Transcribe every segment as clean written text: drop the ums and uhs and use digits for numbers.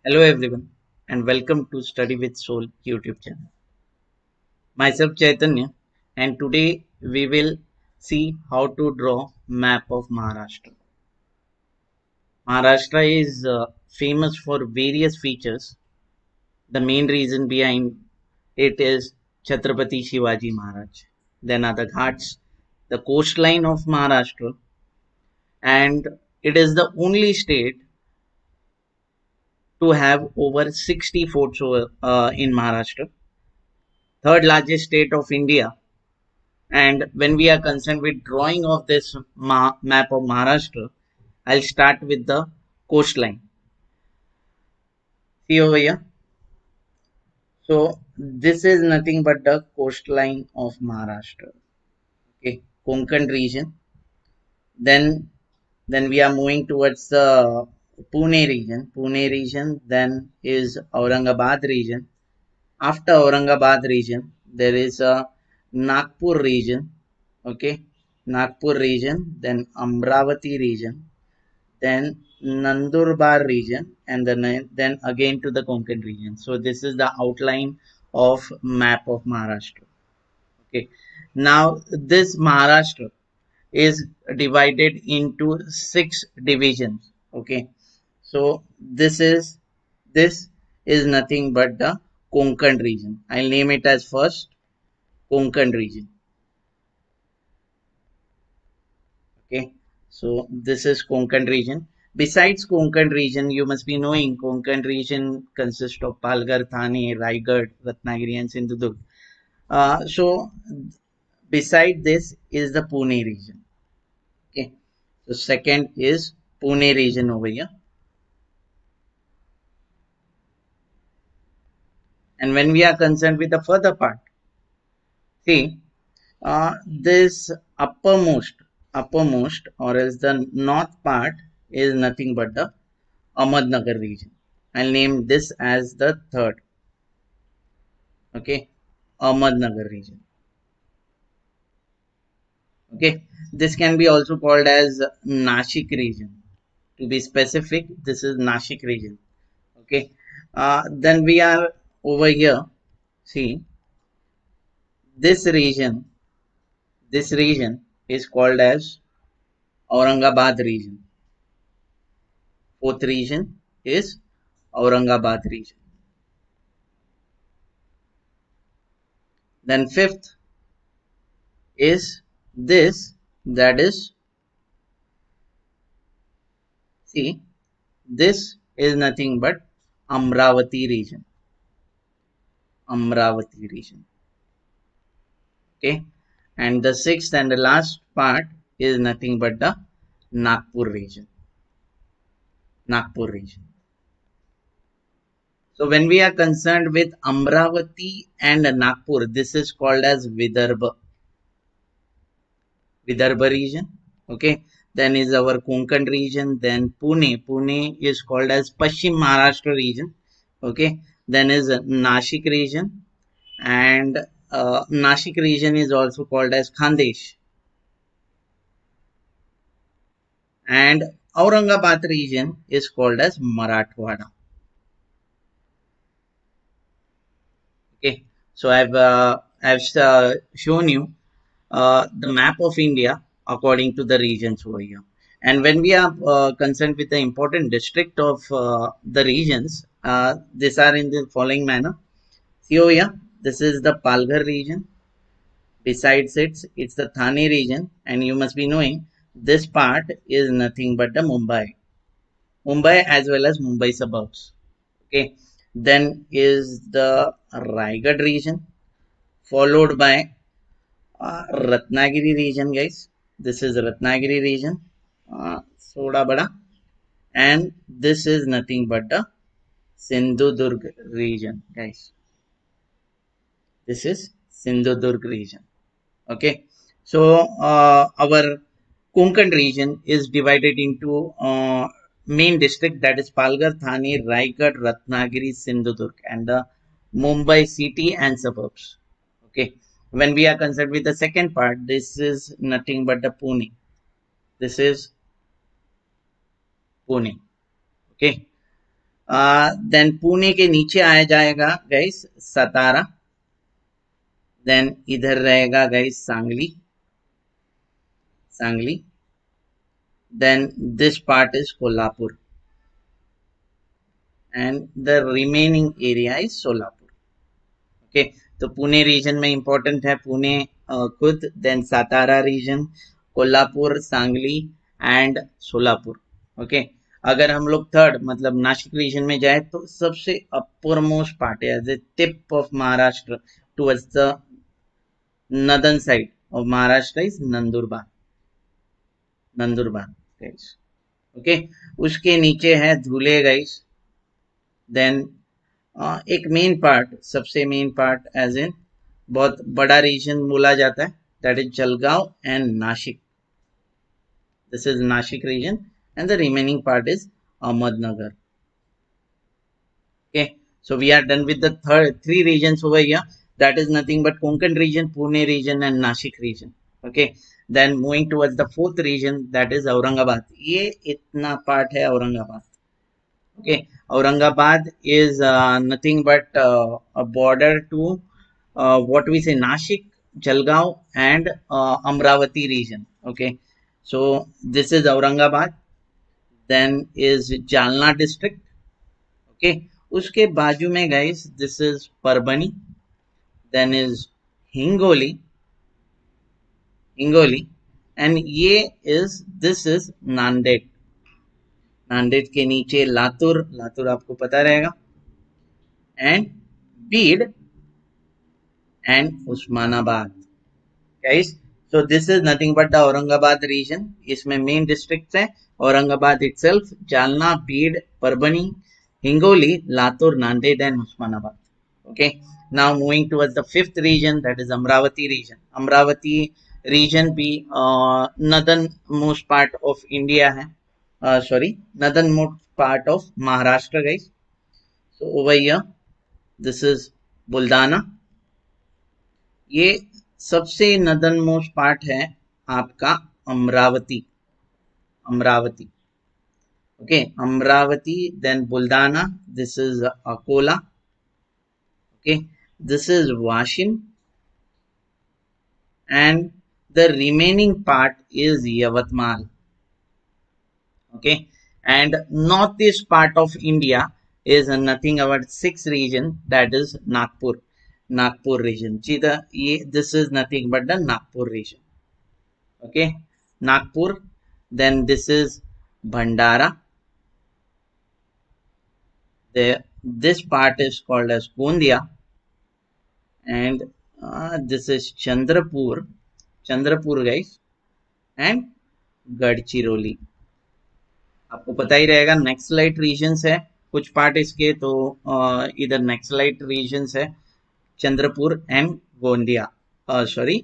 Hello everyone and welcome to Study with Soul YouTube channel. Myself Chaitanya and today we will see how to draw map of Maharashtra. Maharashtra is famous for various features. The main reason behind it is Chhatrapati Shivaji Maharaj. Then are the Ghats, the coastline of Maharashtra, and it is the only state to have over 60 forts in Maharashtra, third largest state of India. And when we are concerned with drawing of this map of Maharashtra, I'll start with the coastline. See over here. So this is nothing but the coastline of Maharashtra. Okay, Konkan region. Then then we are moving towards the Pune region. Pune region then is Aurangabad region. After Aurangabad region, there is a Nagpur region. Okay, Nagpur region, then Amravati region, then Nandurbar region, and then again to the Konkan region. So this is the outline of map of Maharashtra. Okay, now this Maharashtra is divided into six divisions. Okay, so this is nothing but the Konkan region. I'll name it as first Konkan region. Okay, so this is Konkan region. Besides Konkan region, you must be knowing Konkan region consists of Palghar, Thane, Raigad, Ratnagiri, and Sindhudurg. So beside this is the Pune region. Okay, so second is Pune region over here. And when we are concerned with the further part, see this uppermost or else the north part is nothing but the Ahmednagar region. I'll name this as the third. Okay, Ahmednagar region. Okay, this can be also called as Nashik region. To be specific, this is Nashik region. Okay, then we are over here. See, this region, this region is called as Aurangabad region. Fourth region is Aurangabad region. Then fifth is this, that is, see, this is nothing but Amravati region. Amravati region. Okay, and the sixth and the last part is nothing but the Nagpur region. Nagpur region. So when we are concerned with Amravati and Nagpur, this is called as Vidarbha. Vidarbha region. Okay. Then is our Konkan region. Then Pune. Pune is called as Paschim Maharashtra region. Okay. Then is Nashik region. And Nashik region is also called as Khandesh. And Aurangabad region is called as Marathwada. Okay. So I've shown you the map of India according to the regions over here. And when we are concerned with the important district of the regions, these are in the following manner. See over here, this is the Palghar region. Besides it's the Thane region, and you must be knowing this part is nothing but the Mumbai as well as Mumbai suburbs. Okay, then is the Raigad region, followed by Ratnagiri region, guys. This is Ratnagiri region, Soda Bada, and this is nothing but the Sindhudurg region, guys. This is Sindhudurg region. Okay, so our Konkan region is divided into main district, that is Palghar, Thane, Raigad, Ratnagiri, Sindhudurg, and the Mumbai city and suburbs. Okay, when we are concerned with the second part, this is nothing but the Pune. This is Pune. Okay, then Pune के नीचे आया जाएगा guys Satara, then इधर रहेगा guys Sangli, Sangli, then this part is Kolhapur and the remaining area is Solapur. Okay, तो Pune region में important है पुणे खुद, then Satara region, Kolhapur, Sangli and Solapur. Okay, अगर हम लोग थर्ड मतलब नासिक रीजन में जाए तो सबसे अपर मोस्ट पार्ट है the tip of Maharashtra towards the northern side of Maharashtra is Nandurbar, Nandurbar guys. Okay, उसके नीचे है धुले गाइस, देन एक मेन पार्ट, सबसे मेन पार्ट एज इन बहुत बड़ा रीजन बोला जाता है, that is Jalgaon and Nashik. This is Nashik region and the remaining part is Ahmednagar. Okay, so we are done with the three regions over here. That is nothing but Konkan region, Pune region, and Nashik region. Okay, then moving towards the fourth region, that is Aurangabad. ये इतना part है Aurangabad. Okay, Aurangabad is nothing but a border to what we say Nashik, Jalgaon, and Amravati region. Okay, so this is Aurangabad. Then is Jalna district. Okay, उसके बाजू में guys this is Parbhani, then is Hingoli, Hingoli, and ये is this is Nanded, Nanded के नीचे लातूर, लातूर आपको पता रहेगा, and Beed and Osmanabad guys. So this is nothing but the Aurangabad region. इसमें मेन डिस्ट्रिक्ट्स हैं Aurangabad itself, Jalna, Beed, Parbhani, Hingoli, Latur, Nanded and Osmanabad. Okay, now moving towards the fifth region, that is Amravati region. Amravati region भी northern most part of India है, sorry, northern most part of Maharashtra guys. So over here this is Buldana, ये सबसे northern most part है आपका Amravati, Amravati. Okay, Amravati, then Buldana, this is Akola, okay, this is Washin, and the remaining part is Yavatmal. Okay, and northeast part of India is nothing about sixth region, that is Nagpur, Nagpur region. This is nothing but the Nagpur region. Okay, Nagpur, then this is Bhandara, this part is called as Gondia, and this is Chandrapur, Chandrapur guys, and Gadchiroli. आपको पता ही रहेगा naxalite regions है कुछ part इसके, तो इधर naxalite regions है Chandrapur and Gondia, sorry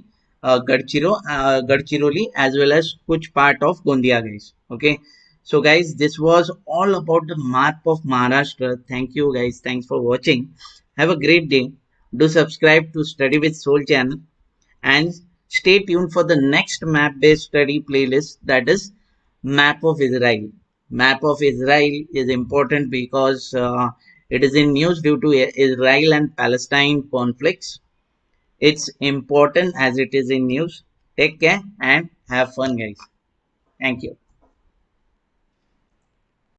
Gadchiroli as well as कुछ part of Gondia guys. Okay, so guys, this was all about the map of Maharashtra. Thank you guys, thanks for watching, have a great day, do subscribe to Study with Soul channel, and stay tuned for the next map based study playlist, that is map of Israel. Map of Israel is important because it is in news due to Israel and Palestine conflicts. It's important as it is in news. Take care and have fun guys. Thank you.